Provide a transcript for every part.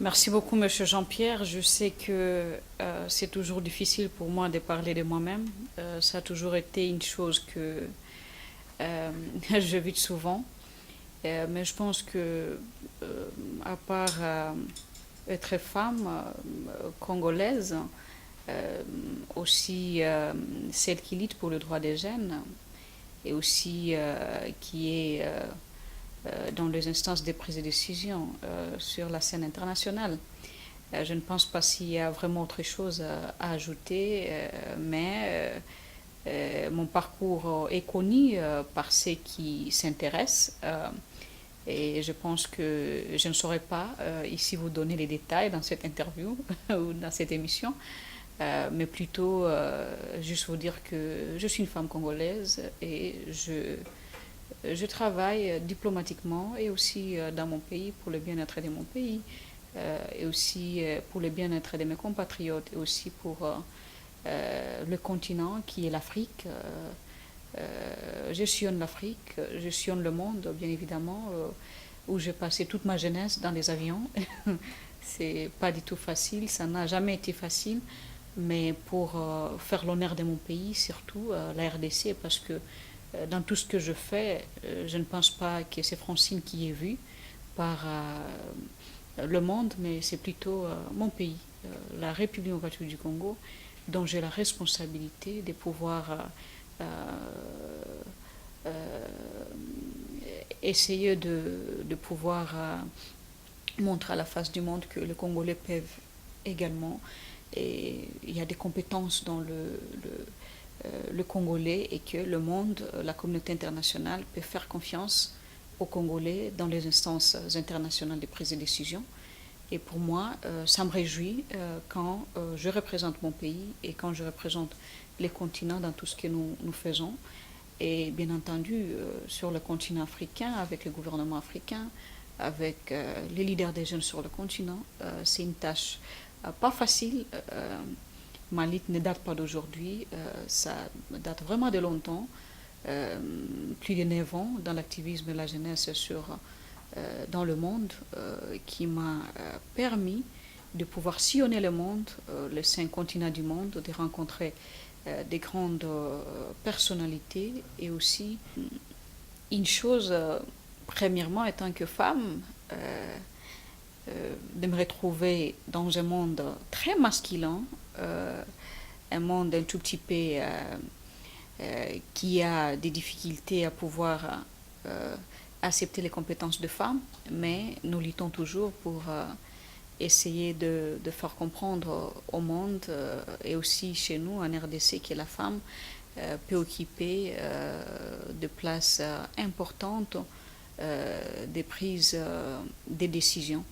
Merci beaucoup, Monsieur Jean-Pierre. Je sais que c'est toujours difficile pour moi de parler de moi-même. Ça a toujours été une chose que euh, j'évite souvent. Mais je pense que, à part être femme congolaise, euh, aussi celle qui lutte pour le droit des jeunes, et aussi qui est dans les instances de prise de décision sur la scène internationale. Je ne pense pas s'il y a vraiment autre chose à ajouter, mais mon parcours est connu par ceux qui s'intéressent. Et je pense que je ne saurais pas ici vous donner les détails dans cette interview ou dans cette émission, mais plutôt juste vous dire que je suis une femme congolaise et je travaille diplomatiquement et aussi dans mon pays pour le bien-être de mon pays et aussi pour le bien-être de mes compatriotes et aussi pour le continent qui est l'Afrique. Je sillonne l'Afrique, je sillonne le monde, bien évidemment, où j'ai passé toute ma jeunesse dans les avions. C'est pas du tout facile, ça n'a jamais été facile, mais pour faire l'honneur de mon pays, surtout la RDC, parce que dans tout ce que je fais, je ne pense pas que c'est Francine qui est vue par le monde, mais c'est plutôt mon pays, la République démocratique du Congo, dont j'ai la responsabilité de pouvoir euh, essayer de pouvoir montrer à la face du monde que les Congolais peuvent également. Et il y a des compétences dans le Congolais et que le monde, la communauté internationale peut faire confiance aux Congolais dans les instances internationales de prise de décision. Et pour moi, ça me réjouit quand je représente mon pays et quand je représente les continents dans tout ce que nous faisons. Et bien entendu, sur le continent africain, avec le gouvernement africain, avec les leaders des jeunes sur le continent, c'est une tâche pas facile. Ma lutte ne date pas d'aujourd'hui, ça date vraiment de longtemps, plus de 9 ans dans l'activisme et la jeunesse dans le monde, qui m'a permis de pouvoir sillonner le monde, les 5 continents du monde, de rencontrer des grandes personnalités et aussi une chose, premièrement, étant que femme, de me retrouver dans un monde très masculin, un monde un tout petit peu qui a des difficultés à pouvoir accepter les compétences de femmes, mais nous luttons toujours pour essayer de faire comprendre au monde et aussi chez nous en RDC que la femme peut occuper des places importantes des prises des décisions.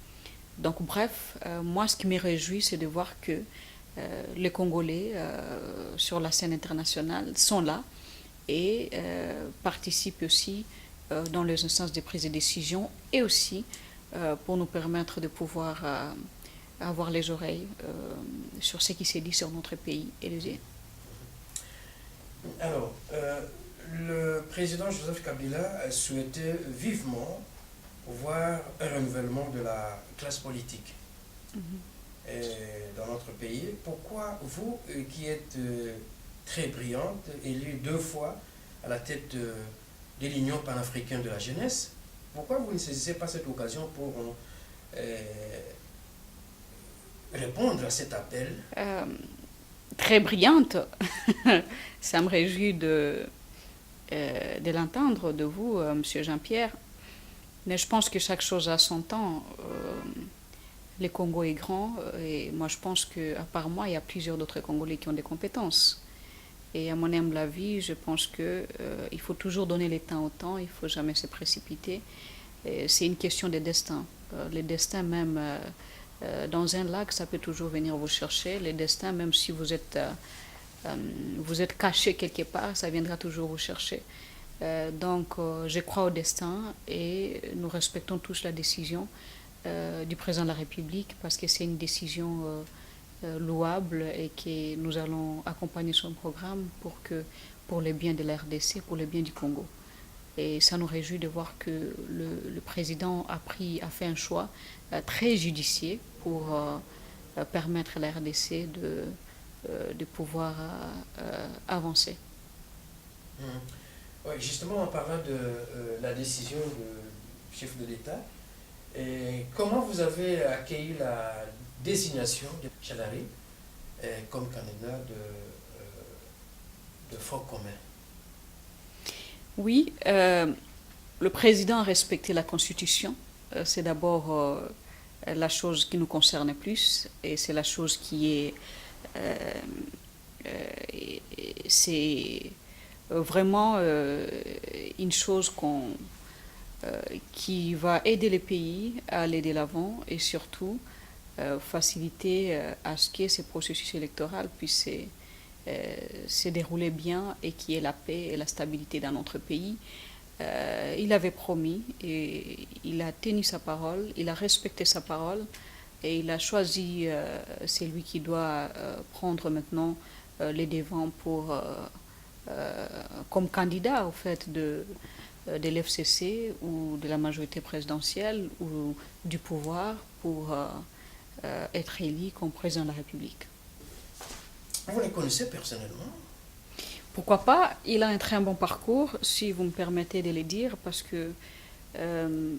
Donc bref, moi ce qui me réjouit c'est de voir que les Congolais sur la scène internationale sont là et participent aussi dans les instances de prise de décision et aussi pour nous permettre de pouvoir avoir les oreilles sur ce qui s'est dit sur notre pays et les. Alors, le président Joseph Kabila souhaitait vivement voir un renouvellement de la classe politique dans notre pays. Pourquoi vous, qui êtes très brillante, élue 2 fois à la tête de l'Union panafricaine de la jeunesse, pourquoi vous ne saisissez pas cette occasion pour répondre à cet appel? Très brillante. Ça me réjouit de l'entendre de vous, Monsieur Jean-Pierre. Mais je pense que chaque chose a son temps. Le Congo est grand et moi je pense qu'à part moi, il y a plusieurs d'autres Congolais qui ont des compétences. Et à mon humble avis, je pense qu'il faut toujours donner le temps au temps, il ne faut jamais se précipiter. C'est une question de destin. Le destin même dans un lac, ça peut toujours venir vous chercher. Le destin, même si vous êtes caché quelque part, ça viendra toujours vous chercher. Donc, je crois au destin et nous respectons tous la décision du président de la République parce que c'est une décision louable et que nous allons accompagner son programme pour le bien de la RDC, pour le bien du Congo. Et ça nous réjouit de voir que le président a fait un choix très judicieux pour permettre à la RDC de pouvoir avancer. Oui, justement, en parlant de la décision du chef de l'État, comment vous avez accueilli la désignation de Chalari comme candidat de Front commun? Oui, le président a respecté la Constitution. C'est d'abord la chose qui nous concerne le plus et c'est la chose qui est... c'est vraiment une chose qui va aider les pays à aller de l'avant et surtout faciliter à ce que ce processus électoral puisse se dérouler bien et qu'il y ait la paix et la stabilité dans notre pays. Il avait promis et il a tenu sa parole, il a respecté sa parole et il a choisi, c'est lui qui doit prendre maintenant les devants comme candidat au fait de l'FCC ou de la majorité présidentielle ou du pouvoir pour être élu comme président de la République. Vous les connaissez personnellement? Pourquoi pas? Il a un très bon parcours, si vous me permettez de le dire, parce que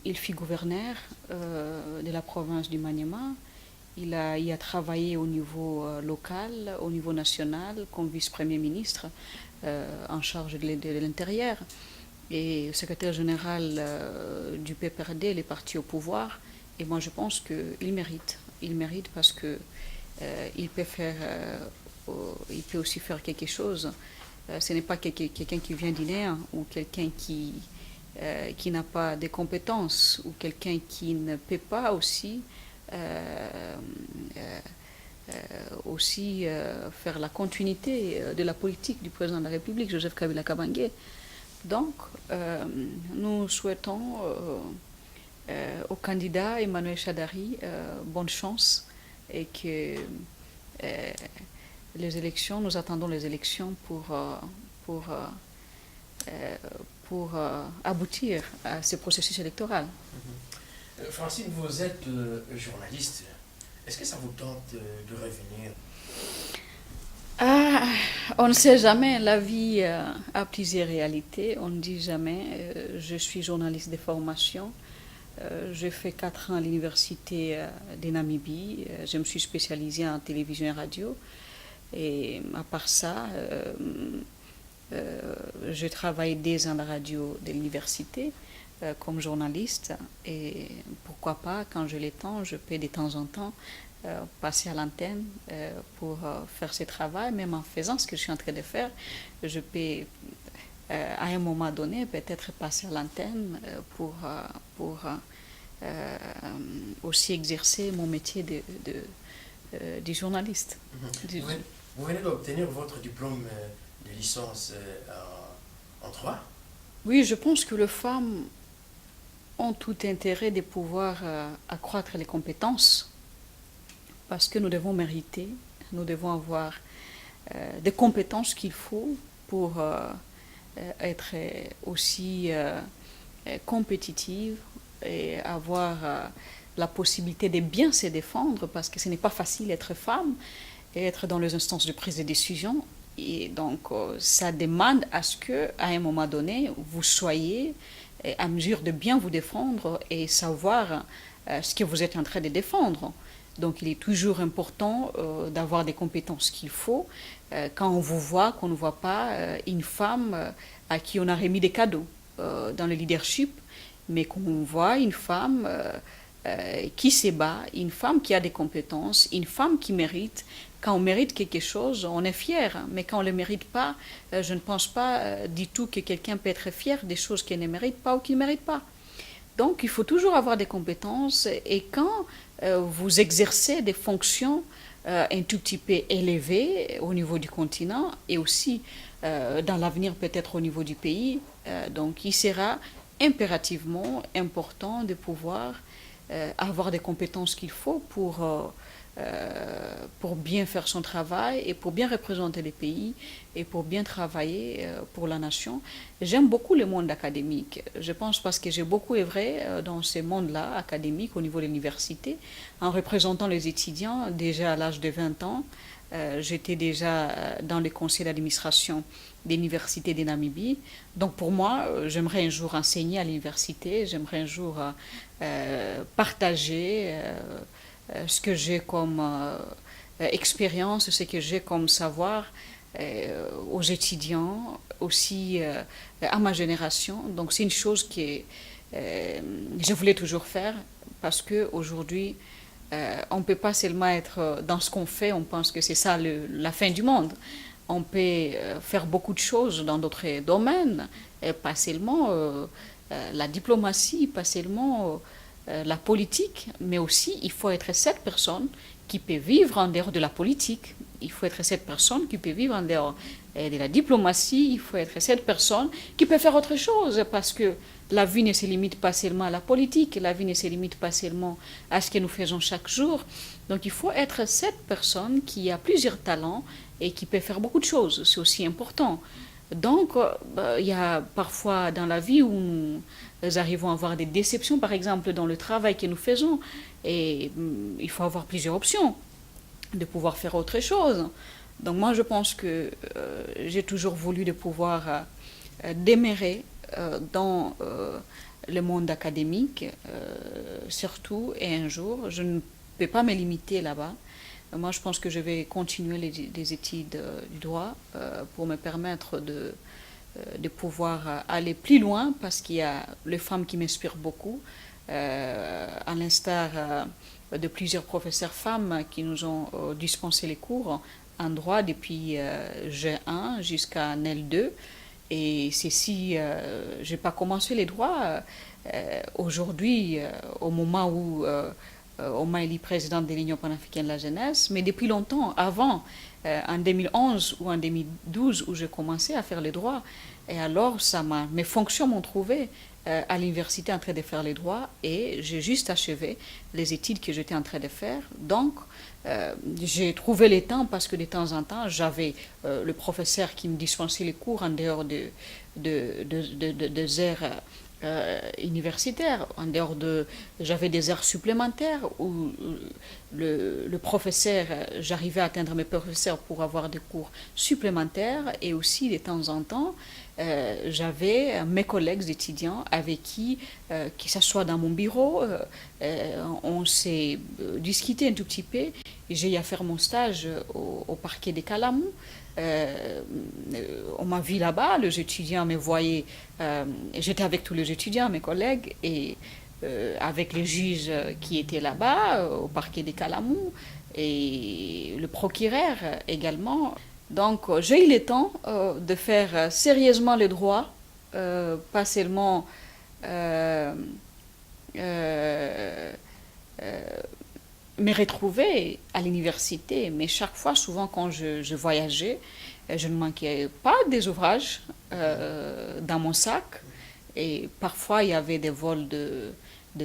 il fut gouverneur de la province du Maniema. Il a travaillé au niveau local, au niveau national, comme vice-premier ministre en charge de l'intérieur et secrétaire général du PPRD, les partis au pouvoir. Et moi, je pense qu'il mérite. Il mérite parce que il peut aussi faire quelque chose. Ce n'est pas quelqu'un qui vient du néant ou quelqu'un qui n'a pas de compétences ou quelqu'un qui ne peut pas aussi faire la continuité de la politique du président de la République, Joseph Kabila Kabange. Donc, nous souhaitons au candidat Emmanuel Shadari bonne chance et que les élections, nous attendons les élections pour aboutir à ce processus électoral. Francine, vous êtes journaliste. Est-ce que ça vous tente de revenir? On ne sait jamais, la vie a plusieurs réalités, on ne dit jamais. Je suis journaliste de formation, j'ai fait 4 ans à l'université de Namibie, je me suis spécialisée en télévision et radio, et à part ça, je travaille 2 ans à la radio de l'université comme journaliste, et pourquoi pas, quand j'ai le temps, je peux de temps en temps passer à l'antenne pour faire ce travail, même en faisant ce que je suis en train de faire, je peux à un moment donné peut-être passer à l'antenne pour aussi exercer mon métier de journaliste. Vous venez d'obtenir votre diplôme de licence en droit? Oui, je pense que les femmes ont tout intérêt de pouvoir accroître les compétences parce que nous devons mériter, nous devons avoir des compétences qu'il faut pour être aussi compétitive et avoir la possibilité de bien se défendre parce que ce n'est pas facile d'être femme et être dans les instances de prise de décision. Et donc, ça demande à ce qu'à un moment donné, vous soyez à mesure de bien vous défendre et savoir ce que vous êtes en train de défendre. Donc, il est toujours important d'avoir des compétences qu'il faut quand on vous voit, qu'on ne voit pas une femme à qui on a remis des cadeaux dans le leadership, mais qu'on voit une femme qui se bat, une femme qui a des compétences, une femme qui mérite. Quand on mérite quelque chose, on est fier, mais quand on ne le mérite pas, je ne pense pas du tout que quelqu'un peut être fier des choses qu'il ne mérite pas ou qu'il ne mérite pas. Donc, il faut toujours avoir des compétences et quand vous exercez des fonctions un tout petit peu élevées au niveau du continent et aussi dans l'avenir peut-être au niveau du pays, donc il sera impérativement important de pouvoir avoir des compétences qu'il faut pour pour bien faire son travail et pour bien représenter les pays et pour bien travailler pour la nation. J'aime beaucoup le monde académique. Je pense parce que j'ai beaucoup œuvré dans ce monde-là académique au niveau de l'université en représentant les étudiants déjà à l'âge de 20 ans. J'étais déjà dans le conseil d'administration de l'université de Namibie. Donc pour moi, j'aimerais un jour enseigner à l'université, j'aimerais un jour partager ce que j'ai comme expérience, ce que j'ai comme savoir aux étudiants, aussi à ma génération. Donc c'est une chose que je voulais toujours faire parce qu'aujourd'hui, on ne peut pas seulement être dans ce qu'on fait, on pense que c'est ça la fin du monde. On peut faire beaucoup de choses dans d'autres domaines, et pas seulement la diplomatie, pas seulement la politique, mais aussi il faut être cette personne qui peut vivre en dehors de la politique. Il faut être cette personne qui peut vivre en dehors de la diplomatie. Il faut être cette personne qui peut faire autre chose parce que la vie ne se limite pas seulement à la politique, la vie ne se limite pas seulement à ce que nous faisons chaque jour. Donc il faut être cette personne qui a plusieurs talents et qui peut faire beaucoup de choses. C'est aussi important. Donc, il y a parfois dans la vie où nous arrivons à avoir des déceptions, par exemple dans le travail que nous faisons, et il faut avoir plusieurs options de pouvoir faire autre chose. Donc moi, je pense que j'ai toujours voulu de pouvoir demeurer dans le monde académique, surtout, et un jour, je ne peux pas me limiter là-bas. Moi, je pense que je vais continuer les études du droit pour me permettre de pouvoir aller plus loin parce qu'il y a les femmes qui m'inspirent beaucoup, à l'instar de plusieurs professeurs femmes qui nous ont dispensé les cours en droit depuis G1 jusqu'à NEL2. Et ceci, je n'ai pas commencé les droits aujourd'hui, au moment où on m'a élu présidente de l'Union panafricaine de la jeunesse, mais depuis longtemps, avant, en 2011 ou en 2012, où j'ai commencé à faire les droits. Et alors, mes fonctions m'ont trouvé à l'université en train de faire les droits et j'ai juste achevé les études que j'étais en train de faire. Donc, j'ai trouvé le temps parce que de temps en temps, j'avais le professeur qui me dispensait les cours en dehors des heures universitaires. J'avais des heures supplémentaires où le professeur, j'arrivais à atteindre mes professeurs pour avoir des cours supplémentaires et aussi de temps en temps, j'avais mes collègues étudiants avec qui s'assoient dans mon bureau, on s'est discuté un tout petit peu. J'ai eu à faire mon stage au parquet de Calamou. On m'a vu là-bas, les étudiants me voyaient, j'étais avec tous les étudiants, mes collègues, et avec les juges qui étaient là-bas, au parquet de Calamou, et le procureur également. Donc j'ai eu le temps de faire sérieusement le droit, pas seulement me retrouver à l'université, mais chaque fois, souvent quand je voyageais, je ne manquais pas des ouvrages dans mon sac. Et parfois, il y avait des vols de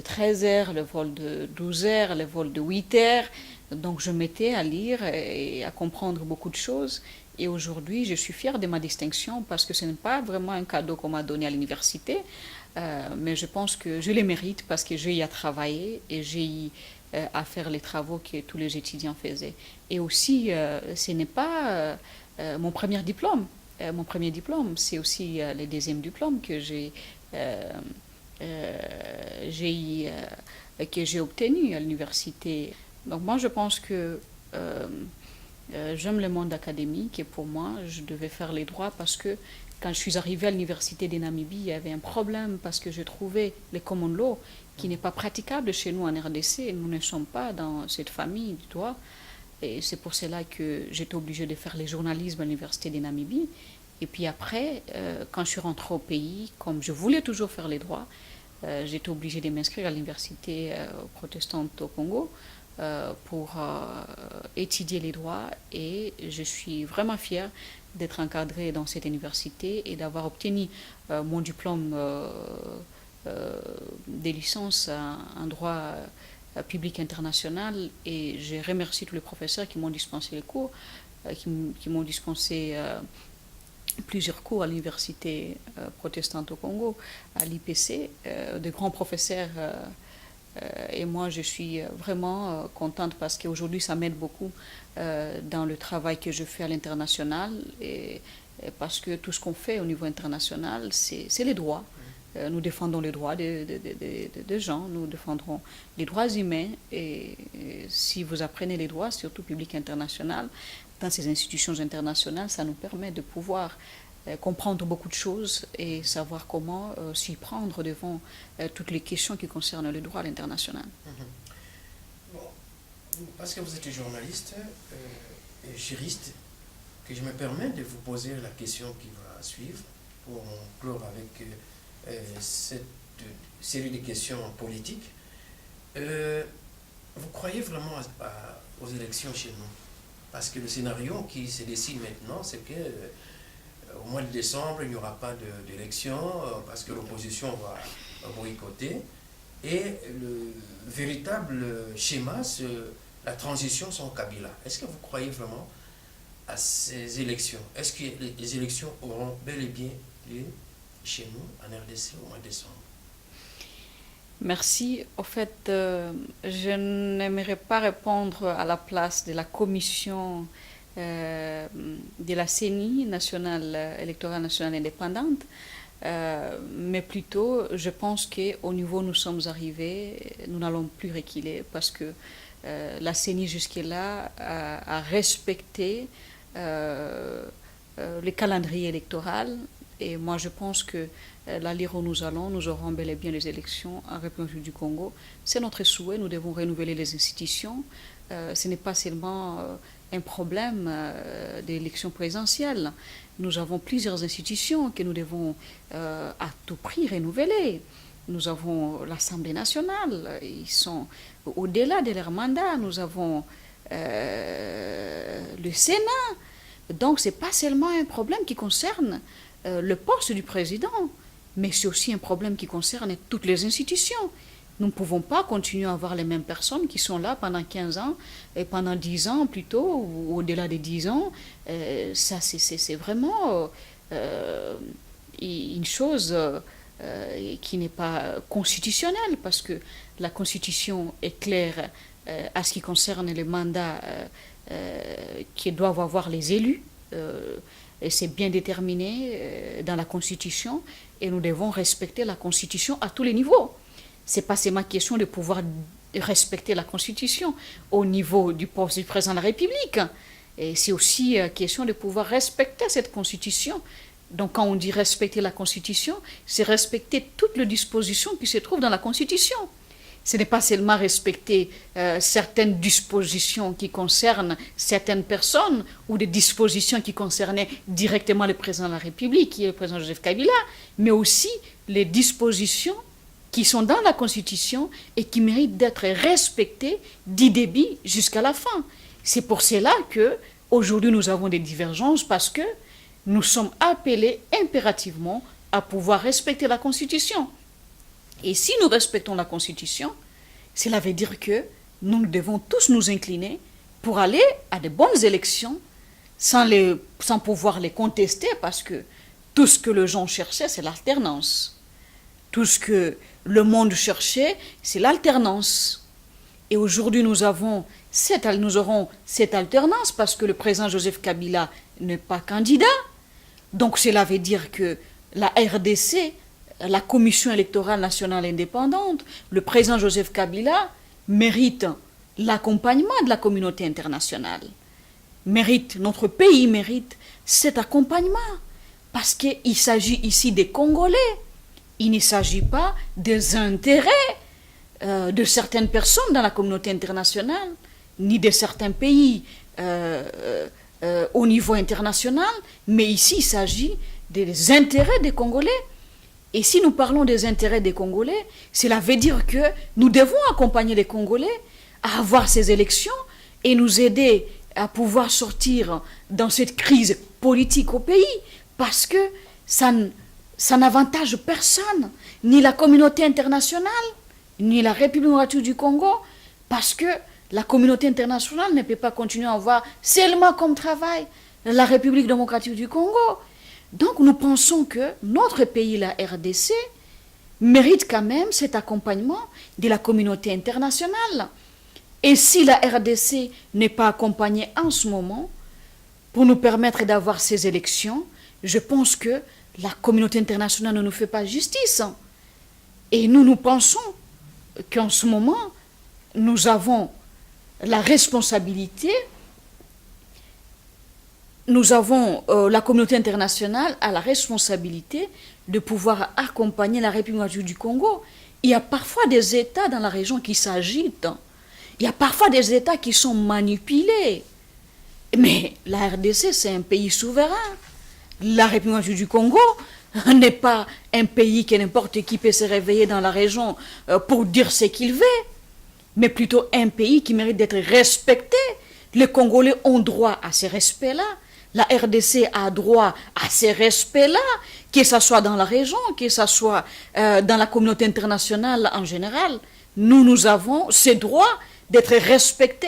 13 heures, le vol de 12 heures, le vol de 8 heures. Donc, je m'étais à lire et à comprendre beaucoup de choses. Et aujourd'hui, je suis fière de ma distinction parce que ce n'est pas vraiment un cadeau qu'on m'a donné à l'université, mais je pense que je les mérite parce que j'ai eu à travailler et j'ai eu à faire les travaux que tous les étudiants faisaient. Et aussi, ce n'est pas mon premier diplôme. Mon premier diplôme, c'est aussi le deuxième diplôme que j'ai obtenu à l'université. Donc moi, je pense que j'aime le monde académique et pour moi, je devais faire les droits parce que quand je suis arrivée à l'université de Namibie, il y avait un problème parce que je trouvais les common law qui n'est pas praticable chez nous en RDC. Nous ne sommes pas dans cette famille du droit. Et c'est pour cela que j'étais obligée de faire le journalisme à l'université de Namibie. Et puis après, quand je suis rentrée au pays, comme je voulais toujours faire les droits, j'étais obligée de m'inscrire à l'université protestante au Congo pour étudier les droits. Et je suis vraiment fière d'être encadrée dans cette université et d'avoir obtenu mon diplôme des licences en droit public international, et je remercie tous les professeurs qui m'ont dispensé les cours, qui m'ont dispensé plusieurs cours à l'université protestante au Congo, à l'IPC, de grands professeurs. Et moi, je suis vraiment contente parce qu'aujourd'hui, ça m'aide beaucoup dans le travail que je fais à l'international. Et parce que tout ce qu'on fait au niveau international, c'est les droits. Nous défendons les droits des gens, nous défendrons les droits humains. Et si vous apprenez les droits, surtout public international, dans ces institutions internationales, ça nous permet de pouvoir comprendre beaucoup de choses et savoir comment s'y prendre devant toutes les questions qui concernent le droit à l'international. Bon, parce que vous êtes journaliste et juriste, que je me permets de vous poser la question qui va suivre pour clore avec cette série de questions politiques. Vous croyez vraiment aux élections chez nous? Parce que le scénario qui se dessine maintenant, c'est que au mois de décembre, il n'y aura pas d'élection parce que l'opposition va boycotter. Et le véritable schéma, c'est la transition sans Kabila. Est-ce que vous croyez vraiment à ces élections? Est-ce que les élections auront bel et bien lieu chez nous, en RDC, au mois de décembre? Merci. En fait, je n'aimerais pas répondre à la place de la commission de la CENI, électorale nationale indépendante, mais plutôt, je pense qu'au niveau où nous sommes arrivés, nous n'allons plus reculer parce que la CENI jusque-là a respecté le calendrier électoral. Et moi, je pense que l'allure où nous allons, nous aurons bel et bien les élections en République du Congo. C'est notre souhait, nous devons renouveler les institutions. Ce n'est pas seulement un problème d'élection présidentielle. Nous avons plusieurs institutions que nous devons à tout prix renouveler. Nous avons l'Assemblée nationale, ils sont au-delà de leur mandat. Nous avons le Sénat. Donc, ce n'est pas seulement un problème qui concerne le poste du président, mais c'est aussi un problème qui concerne toutes les institutions. Nous ne pouvons pas continuer à avoir les mêmes personnes qui sont là pendant 15 ans, et pendant 10 ans plutôt, ou au-delà des 10 ans. Ça, c'est vraiment une chose qui n'est pas constitutionnelle, parce que la Constitution est claire à ce qui concerne les mandats qui doivent avoir les élus. Et c'est bien déterminé dans la Constitution, et nous devons respecter la Constitution à tous les niveaux. Ce n'est pas seulement question de pouvoir respecter la Constitution au niveau du poste du président de la République, et c'est aussi question de pouvoir respecter cette Constitution. Donc quand on dit respecter la Constitution, c'est respecter toutes les dispositions qui se trouvent dans la Constitution. Ce n'est pas seulement respecter certaines dispositions qui concernent certaines personnes ou des dispositions qui concernaient directement le président de la République, qui est le président Joseph Kabila, mais aussi les dispositions qui sont dans la Constitution et qui méritent d'être respectées du début jusqu'à la fin. C'est pour cela qu'aujourd'hui nous avons des divergences, parce que nous sommes appelés impérativement à pouvoir respecter la Constitution. Et si nous respectons la Constitution, cela veut dire que nous devons tous nous incliner pour aller à de bonnes élections sans pouvoir les contester, parce que tout ce que les gens cherchaient, c'est l'alternance. Tout ce que le monde cherchait, c'est l'alternance. Et aujourd'hui, nous aurons cette alternance parce que le président Joseph Kabila n'est pas candidat. Donc cela veut dire que la RDC, la Commission électorale nationale indépendante, le président Joseph Kabila mérite l'accompagnement de la communauté internationale. Notre pays mérite cet accompagnement, parce qu'il s'agit ici des Congolais. Il ne s'agit pas des intérêts de certaines personnes dans la communauté internationale, ni de certains pays au niveau international, mais ici il s'agit des intérêts des Congolais. Et si nous parlons des intérêts des Congolais, cela veut dire que nous devons accompagner les Congolais à avoir ces élections et nous aider à pouvoir sortir dans cette crise politique au pays, parce que ça n'avantage personne, ni la communauté internationale, ni la République démocratique du Congo, Parce que la communauté internationale ne peut pas continuer à voir seulement comme travail la République démocratique du Congo. Donc nous pensons que notre pays, la RDC, mérite quand même cet accompagnement de la communauté internationale. Et si la RDC n'est pas accompagnée en ce moment pour nous permettre d'avoir ces élections, je pense que la communauté internationale ne nous fait pas justice. Et nous pensons qu'en ce moment, nous avons la responsabilité, la communauté internationale a la responsabilité de pouvoir accompagner la République du Congo. Il y a parfois des États dans la région qui s'agitent. Il y a parfois des États qui sont manipulés. Mais la RDC, c'est un pays souverain. La République du Congo n'est pas un pays que n'importe qui peut se réveiller dans la région pour dire ce qu'il veut, mais plutôt un pays qui mérite d'être respecté. Les Congolais ont droit à ces respects-là. La RDC a droit à ces respects-là, que ce soit dans la région, que ce soit dans la communauté internationale en général. Nous avons ce droit d'être respectés,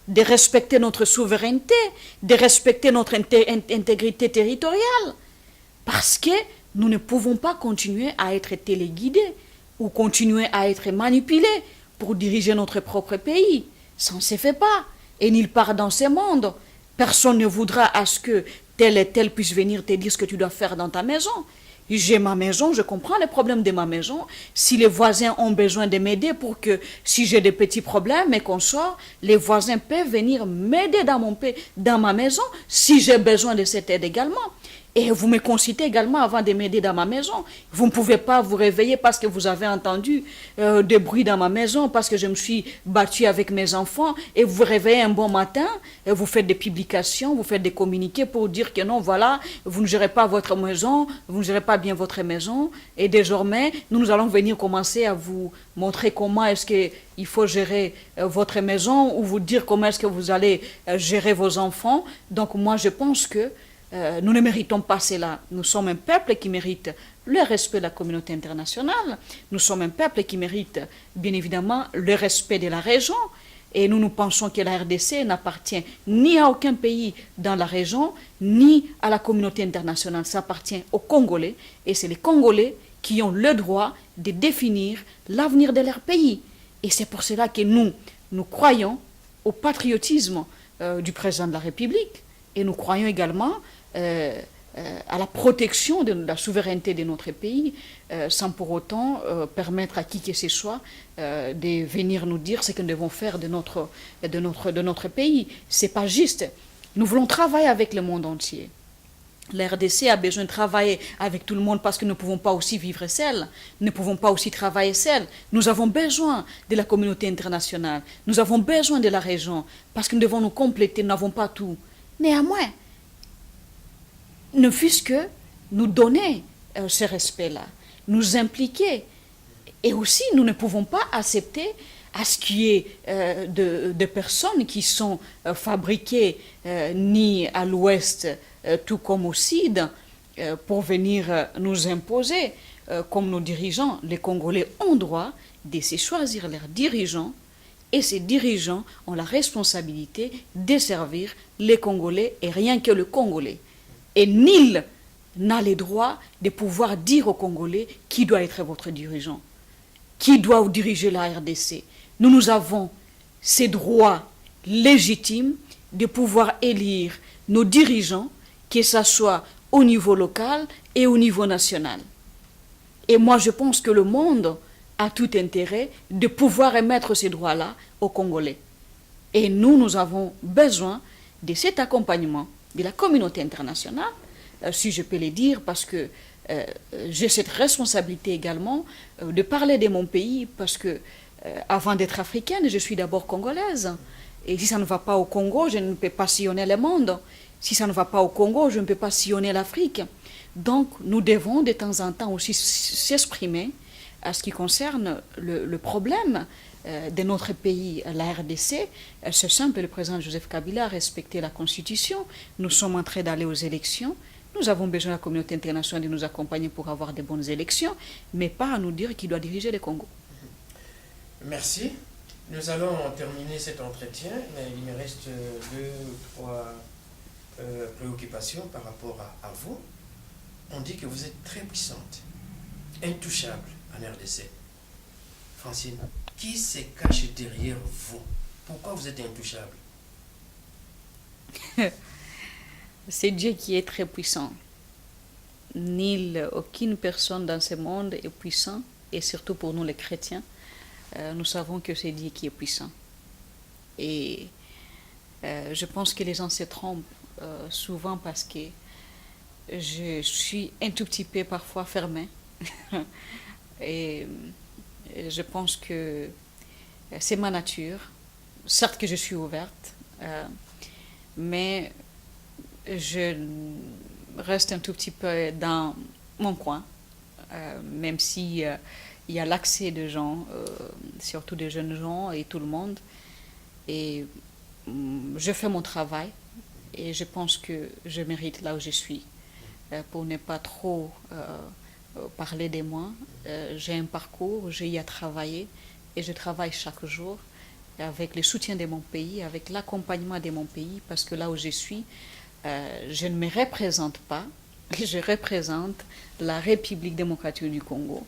de respecter notre souveraineté, de respecter notre intégrité territoriale. Parce que nous ne pouvons pas continuer à être téléguidés ou continuer à être manipulés pour diriger notre propre pays. Ça ne se fait pas. Et nulle part dans ce monde, personne ne voudra à ce que tel et tel puisse venir te dire ce que tu dois faire dans ta maison. J'ai ma maison, je comprends les problèmes de ma maison. Si les voisins ont besoin de m'aider pour que, si j'ai des petits problèmes et qu'on sort, les voisins peuvent venir m'aider dans ma maison si j'ai besoin de cette aide également. Et vous me consultez également avant de m'aider dans ma maison. Vous ne pouvez pas vous réveiller parce que vous avez entendu des bruits dans ma maison, parce que je me suis battue avec mes enfants, et vous vous réveillez un bon matin, et vous faites des publications, vous faites des communiqués pour dire que non, voilà, vous ne gérez pas votre maison, vous ne gérez pas bien votre maison, et désormais, nous allons venir commencer à vous montrer comment est-ce qu'il faut gérer votre maison, ou vous dire comment est-ce que vous allez gérer vos enfants. Donc moi, je pense que nous ne méritons pas cela. Nous sommes un peuple qui mérite le respect de la communauté internationale. Nous sommes un peuple qui mérite, bien évidemment, le respect de la région. Et nous pensons que la RDC n'appartient ni à aucun pays dans la région, ni à la communauté internationale. Ça appartient aux Congolais. Et c'est les Congolais qui ont le droit de définir l'avenir de leur pays. Et c'est pour cela que nous croyons au patriotisme du président de la République. Et nous croyons également à la protection de la souveraineté de notre pays, sans pour autant permettre à qui que ce soit de venir nous dire ce que nous devons faire de notre pays. Ce n'est pas juste. Nous voulons travailler avec le monde entier. La RDC a besoin de travailler avec tout le monde parce que nous ne pouvons pas aussi vivre seuls, nous ne pouvons pas aussi travailler seuls. Nous avons besoin de la communauté internationale, nous avons besoin de la région parce que nous devons nous compléter, nous n'avons pas tout. Néanmoins, ne fût-ce que nous donner ce respect-là, nous impliquer. Et aussi, nous ne pouvons pas accepter à ce qu'il y ait de personnes qui sont fabriquées ni à l'ouest, tout comme au sud, pour venir nous imposer comme nos dirigeants. Les Congolais ont droit de se choisir leurs dirigeants, et ces dirigeants ont la responsabilité de servir les Congolais et rien que le Congolais. Et nul n'a le droit de pouvoir dire aux Congolais qui doit être votre dirigeant, qui doit diriger la RDC. Nous avons ces droits légitimes de pouvoir élire nos dirigeants, que ce soit au niveau local et au niveau national. Et moi, je pense que le monde a tout intérêt de pouvoir remettre ces droits-là aux Congolais. Et nous avons besoin de cet accompagnement de la communauté internationale, si je peux le dire, parce que j'ai cette responsabilité également de parler de mon pays, parce que avant d'être africaine, je suis d'abord congolaise. Et si ça ne va pas au Congo, je ne peux pas sillonner le monde. Si ça ne va pas au Congo, je ne peux pas sillonner l'Afrique. Donc, nous devons de temps en temps aussi s'exprimer à ce qui concerne le problème de notre pays, la RDC. C'est simple, le président Joseph Kabila a respecté la Constitution. Nous sommes en train d'aller aux élections. Nous avons besoin de la communauté internationale de nous accompagner pour avoir de bonnes élections, mais pas à nous dire qui doit diriger le Congo. Merci. Nous allons terminer cet entretien, mais il me reste deux ou trois préoccupations par rapport à vous. On dit que vous êtes très puissante, intouchable en RDC. Francine, qui se cache derrière vous? Pourquoi vous êtes intouchable? C'est Dieu qui est très puissant. Aucune personne dans ce monde est puissant, et surtout pour nous les chrétiens, nous savons que c'est Dieu qui est puissant. Et je pense que les gens se trompent souvent parce que je suis un tout petit peu parfois fermée. Et je pense que c'est ma nature. Certes que je suis ouverte, mais je reste un tout petit peu dans mon coin, même si il y a l'accès de gens, surtout des jeunes gens et tout le monde. Et je fais mon travail et je pense que je mérite là où je suis. Pour ne pas trop parler de moi, j'ai un parcours, j'ai y à travailler et je travaille chaque jour avec le soutien de mon pays, avec l'accompagnement de mon pays, parce que là où je suis, je ne me représente pas, je représente la République démocratique du Congo.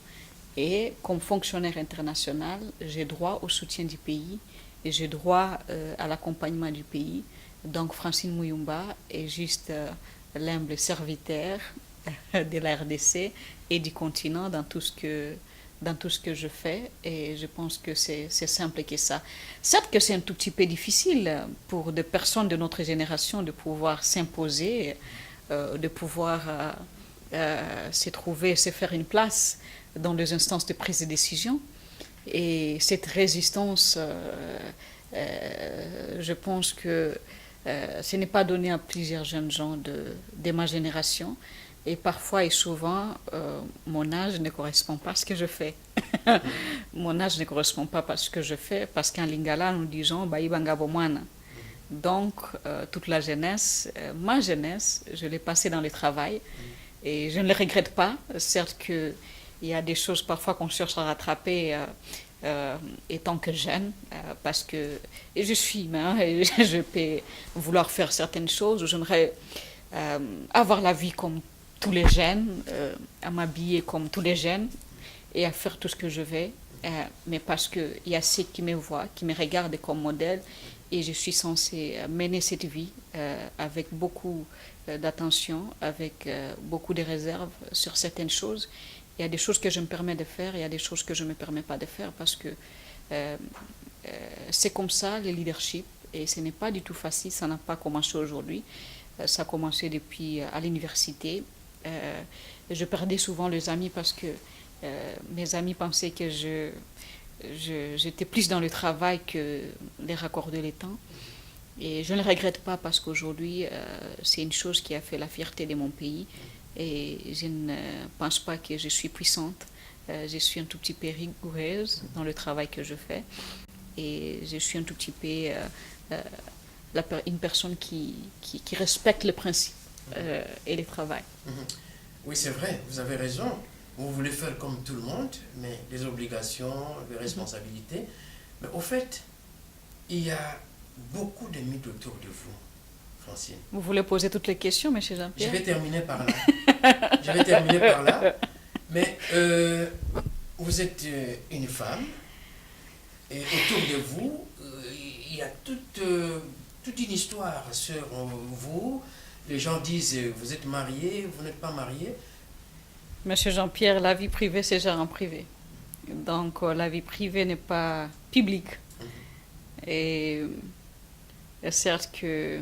Et comme fonctionnaire international, j'ai droit au soutien du pays et j'ai droit à l'accompagnement du pays. Donc Francine Muyumba est juste l'humble serviteur de la RDC et du continent dans tout ce que je fais, et je pense que c'est simple que ça. Certes que c'est un tout petit peu difficile pour des personnes de notre génération de pouvoir s'imposer, de pouvoir se faire une place dans les instances de prise de décision. Et cette résistance, je pense que ce n'est pas donné à plusieurs jeunes gens de ma génération. Et parfois et souvent, mon âge ne correspond pas à ce que je fais. Mon âge ne correspond pas à ce que je fais, parce qu'en lingala, nous disons « baïbanga bomwana ». Donc, toute la jeunesse, ma jeunesse, je l'ai passée dans le travail. Et je ne le regrette pas. Certes qu'il y a des choses parfois qu'on cherche à rattraper étant que jeune, parce que et je suis humain, et je peux vouloir faire certaines choses. J'aimerais avoir la vie comme tous les jeunes, à m'habiller comme tous les jeunes et à faire tout ce que je veux, mais parce qu'il y a ceux qui me voient, qui me regardent comme modèle, et je suis censée mener cette vie avec beaucoup d'attention, avec beaucoup de réserves sur certaines choses. Il y a des choses que je me permets de faire, il y a des choses que je ne me permets pas de faire, parce que c'est comme ça le leadership, et ce n'est pas du tout facile, ça n'a pas commencé aujourd'hui, ça a commencé depuis à l'université. Je perdais souvent les amis parce que mes amis pensaient que j'étais plus dans le travail que les raccorder les temps. Et je ne le regrette pas, parce qu'aujourd'hui, c'est une chose qui a fait la fierté de mon pays. Et je ne pense pas que je suis puissante. Je suis un tout petit peu rigoureuse dans le travail que je fais. Et je suis un tout petit peu une personne qui respecte le principe et le travail. Oui, c'est vrai, vous avez raison. Vous voulez faire comme tout le monde, mais les obligations, les responsabilités. Mais au fait, il y a beaucoup de mythes autour de vous, Francine. Vous voulez poser toutes les questions, M. Jean-Pierre? Je vais terminer par là. Mais vous êtes une femme, et autour de vous, il y a toute une histoire sur vous. Les gens disent, vous êtes marié, vous n'êtes pas marié. Monsieur Jean-Pierre, la vie privée, c'est géré en privé. Donc, la vie privée n'est pas publique. Et certes que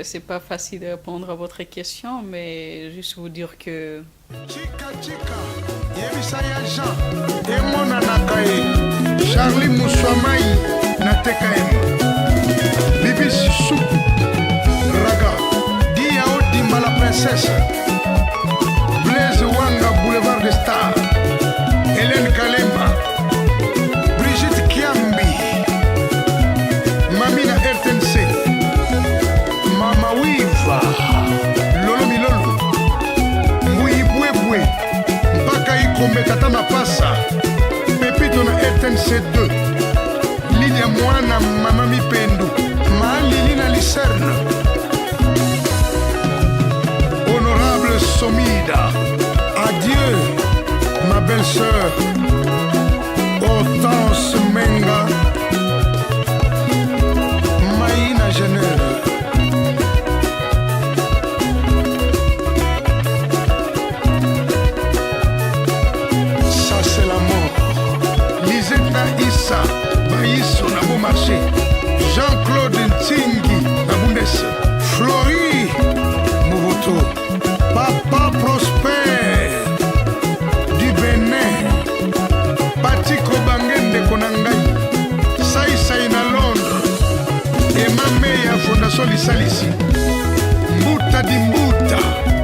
c'est pas facile de répondre à votre question, mais juste vous dire que... Charlie Moussoamaï, Bibi Soup, Raga, Diao Dimba la princesse, Blaise Wanga, boulevard des stars, Hélène Kalemba, Brigitte Kiambi, Mamina RTNC, Mama Wiva, Lolo Milolo, Mbouyi Bouéboué, Mbaka Ikombe Tata Mapassa, Pepe C2 Lilia Mwana Mama Mipendu Malili na Licerne Honorable Somida, adieu ma belle-sœur Hortense Menga Maïna Genève. Ça c'est la mort. Lisetta Issa Baïsso na bon marché. Jean-Claude Ntingi na Bundes. Flori Movoto. Papa Prosper du Bénin. Pati Kobangende Konangai. Sai na Londres. Emma Meya Fondation Lisalisi. Mbuta di Mbuta.